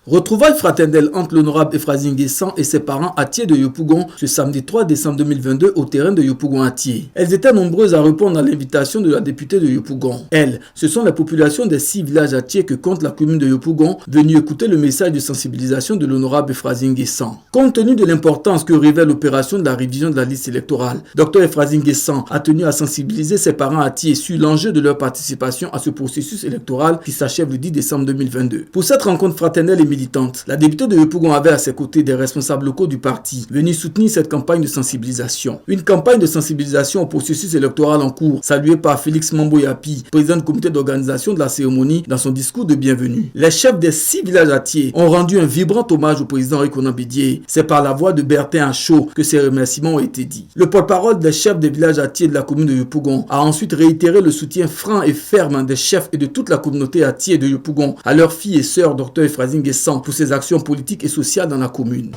Retrouvailles fraternelles entre l'honorable Ephrasie Nguessan et ses parents à Thié de Yopougon ce samedi 3 décembre 2022 au terrain de Yopougon à Thié. Elles étaient nombreuses à répondre à l'invitation de la députée de Yopougon. Elles, ce sont les populations des 6 villages à Thié que compte la commune de Yopougon venues écouter le message de sensibilisation de l'honorable Ephrasie Nguessan. Compte tenu de l'importance que révèle l'opération de la révision de la liste électorale, Dr Ephrasie Nguessan a tenu à sensibiliser ses parents à Thié sur l'enjeu de leur participation à ce processus électoral qui s'achève le 10 décembre 2022. Pour cette rencontre fraternelle et militante, la députée de Yopougon avait à ses côtés des responsables locaux du parti venus soutenir cette campagne de sensibilisation. Une campagne de sensibilisation au processus électoral en cours, saluée par Félix Mambo-Yapi, président du comité d'organisation de la cérémonie, dans son discours de bienvenue. Les chefs des 6 villages à Thié ont rendu un vibrant hommage au président Rikonan Bédié. C'est par la voix de Bertin Achot que ces remerciements ont été dits. Le porte-parole des chefs des villages à Thié de la commune de Yopougon a ensuite réitéré le soutien franc et ferme des chefs et de toute la communauté à Thié de Yopougon à leur fille et sœur Dr Ephrasie Nguessan pour ses actions politiques et sociales dans la commune.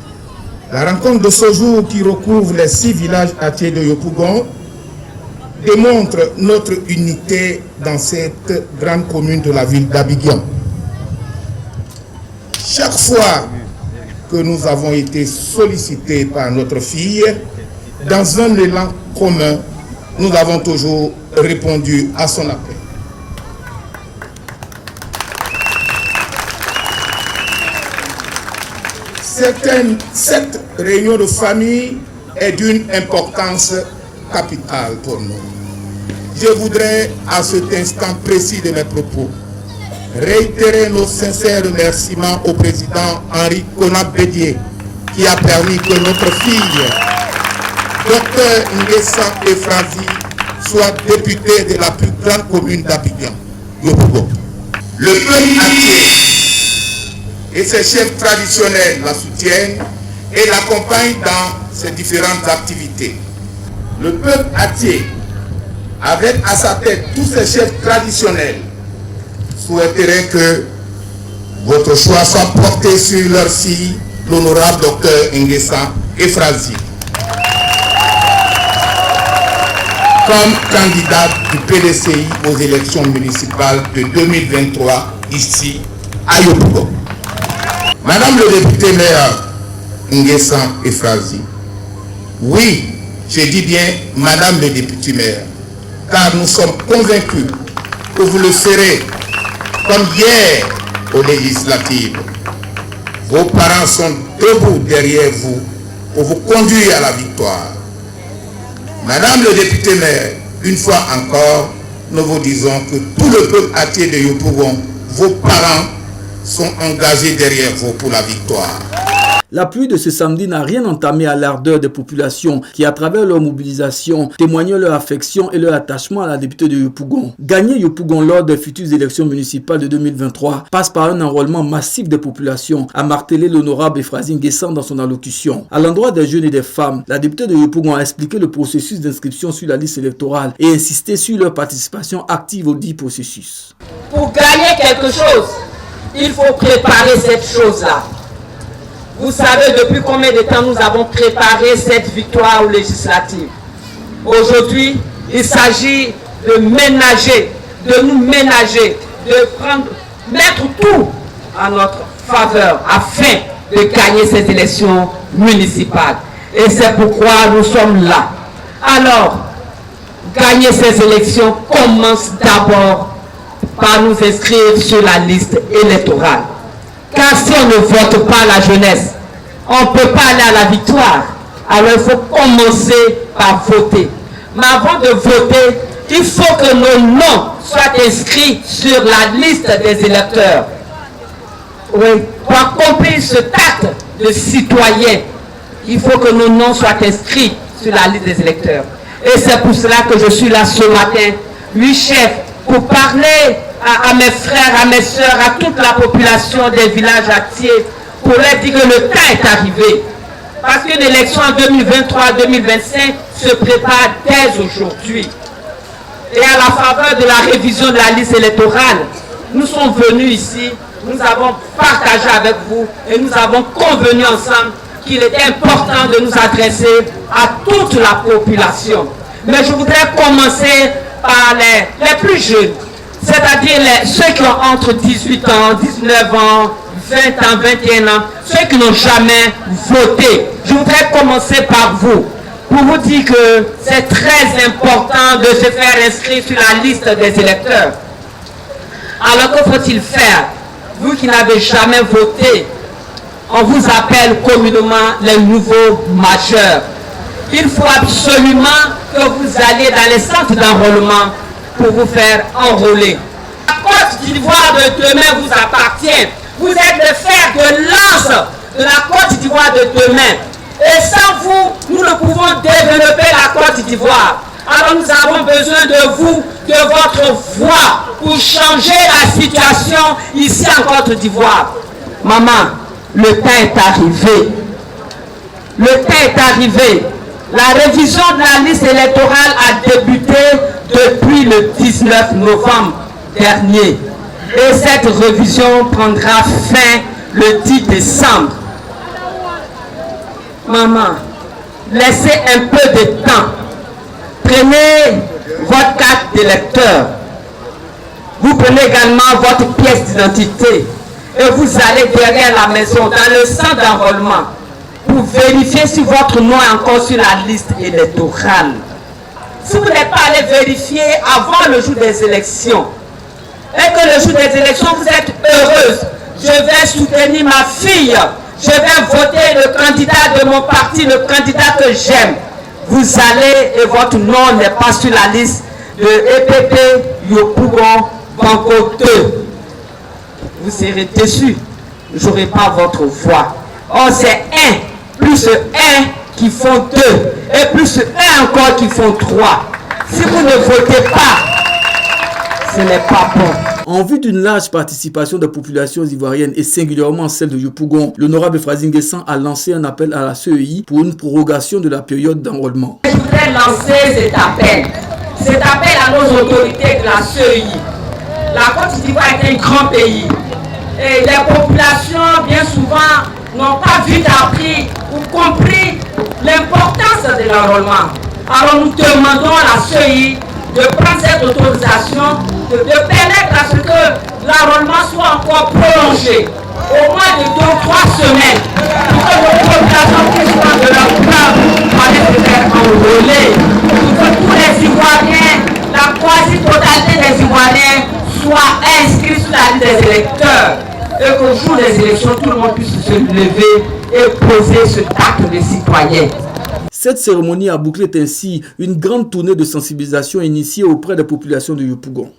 La rencontre de ce jour qui recouvre les 6 villages à Thié de Yopougon démontre notre unité dans cette grande commune de la ville d'Abidjan. Chaque fois que nous avons été sollicités par notre fille, dans un élan commun, nous avons toujours répondu à son appel. Cette réunion de famille est d'une importance capitale pour nous. Je voudrais, à cet instant précis de mes propos, réitérer nos sincères remerciements au président Rikonan Bédié qui a permis que notre fille, Dr Nguessan Ephrasie, soit députée de la plus grande commune d'Abidjan, Yopougon. Le peuple entier et ses chefs traditionnels la soutiennent et l'accompagnent dans ses différentes activités. Le peuple entier, avec à sa tête tous ses chefs traditionnels, souhaiterait que votre choix soit porté sur leur fille, l'honorable Dr Nguessan Ephrasie, comme candidate du PDCI aux élections municipales de 2023 ici à Yopougon. Madame le député maire Nguessan Ephrasie, oui, je dis bien Madame le député maire, car nous sommes convaincus que vous le serez comme hier aux législatives. Vos parents sont debout derrière vous pour vous conduire à la victoire. Madame le député maire, une fois encore, nous vous disons que tout le peuple entier de Yopougon, vos parents, sont engagés derrière vous pour la victoire. La pluie de ce samedi n'a rien entamé à l'ardeur des populations qui, à travers leur mobilisation, témoignent leur affection et leur attachement à la députée de Yopougon. Gagner Yopougon lors des futures élections municipales de 2023 passe par un enrôlement massif des populations, a martelé l'honorable Ephrasie Nguessan dans son allocution. À l'endroit des jeunes et des femmes, la députée de Yopougon a expliqué le processus d'inscription sur la liste électorale et insisté sur leur participation active au dit processus. Pour gagner quelque chose, il faut préparer cette chose-là. Vous savez depuis combien de temps nous avons préparé cette victoire aux législatives. Aujourd'hui, il s'agit de ménager, de nous ménager, de mettre tout à notre faveur afin de gagner ces élections municipales. Et c'est pourquoi nous sommes là. Alors, gagner ces élections commence d'abord par nous inscrire sur la liste électorale. Car si on ne vote pas la jeunesse, on ne peut pas aller à la victoire. Alors il faut commencer par voter. Mais avant de voter, il faut que nos noms soient inscrits sur la liste des électeurs. Oui, pour accomplir ce acte de citoyen, il faut que nos noms soient inscrits sur la liste des électeurs. Et c'est pour cela que je suis là ce matin, 8 chefs, pour parler à mes frères, à mes soeurs, à toute la population des villages à Thié, pour leur dire que le temps est arrivé. Parce qu'une élection en 2023-2025 se prépare dès aujourd'hui. Et à la faveur de la révision de la liste électorale, nous sommes venus ici, nous avons partagé avec vous et nous avons convenu ensemble qu'il était important de nous adresser à toute la population. Mais je voudrais commencer par les plus jeunes, c'est-à-dire ceux qui ont entre 18 ans, 19 ans, 20 ans, 21 ans, ceux qui n'ont jamais voté. Je voudrais commencer par vous, pour vous dire que c'est très important de se faire inscrire sur la liste des électeurs. Alors que faut-il faire? Vous qui n'avez jamais voté, on vous appelle communément les nouveaux majeurs. Il faut absolument que vous alliez dans les centres d'enrôlement pour vous faire enrôler. La Côte d'Ivoire de demain vous appartient. Vous êtes le fer de lance de la Côte d'Ivoire de demain. Et sans vous, nous ne pouvons développer la Côte d'Ivoire. Alors nous avons besoin de vous, de votre voix, pour changer la situation ici en Côte d'Ivoire. Maman, le temps est arrivé. Le temps est arrivé. La révision de la liste électorale a débuté depuis le 19 novembre dernier. Et cette révision prendra fin le 10 décembre. Maman, laissez un peu de temps. Prenez votre carte d'électeur. Vous prenez également votre pièce d'identité. Et vous allez derrière la maison, dans le centre d'enrôlement, pour vérifier si votre nom est encore sur la liste électorale. Si vous n'êtes pas allé vérifier avant le jour des élections, et que le jour des élections, vous êtes heureuse, je vais soutenir ma fille, je vais voter le candidat de mon parti, le candidat que j'aime. Vous allez et votre nom n'est pas sur la liste de EPP Yopougon Banco 2. Vous serez déçus, je n'aurai pas votre voix. Or, c'est 1 plus 1 qui font 2 et plus 1 encore qui font 3. Si vous ne votez pas, ce n'est pas bon. En vue d'une large participation des populations ivoiriennes et singulièrement celle de Yopougon, l'honorable Efrazi N'Guessan a lancé un appel à la CEI pour une prorogation de la période d'enrôlement. Je voudrais lancer cet appel à nos autorités de la CEI. La Côte d'Ivoire est un grand pays et les populations bien souvent n'ont pas vite appris ou compris l'importance de l'enrôlement. Alors nous demandons à la CEI de prendre cette autorisation, de permettre à ce que l'enrôlement soit encore prolongé au moins de 2 ou 3 semaines pour que nos populations puissent prendre de leur part pour aller se faire enrôler, pour que tous les Ivoiriens, la quasi-totalité des Ivoiriens soient inscrits sur la liste des électeurs et qu'au jour des élections, tout le monde puisse se lever et poser ce acte de citoyen. Cette cérémonie a bouclé ainsi une grande tournée de sensibilisation initiée auprès des populations de Yopougon.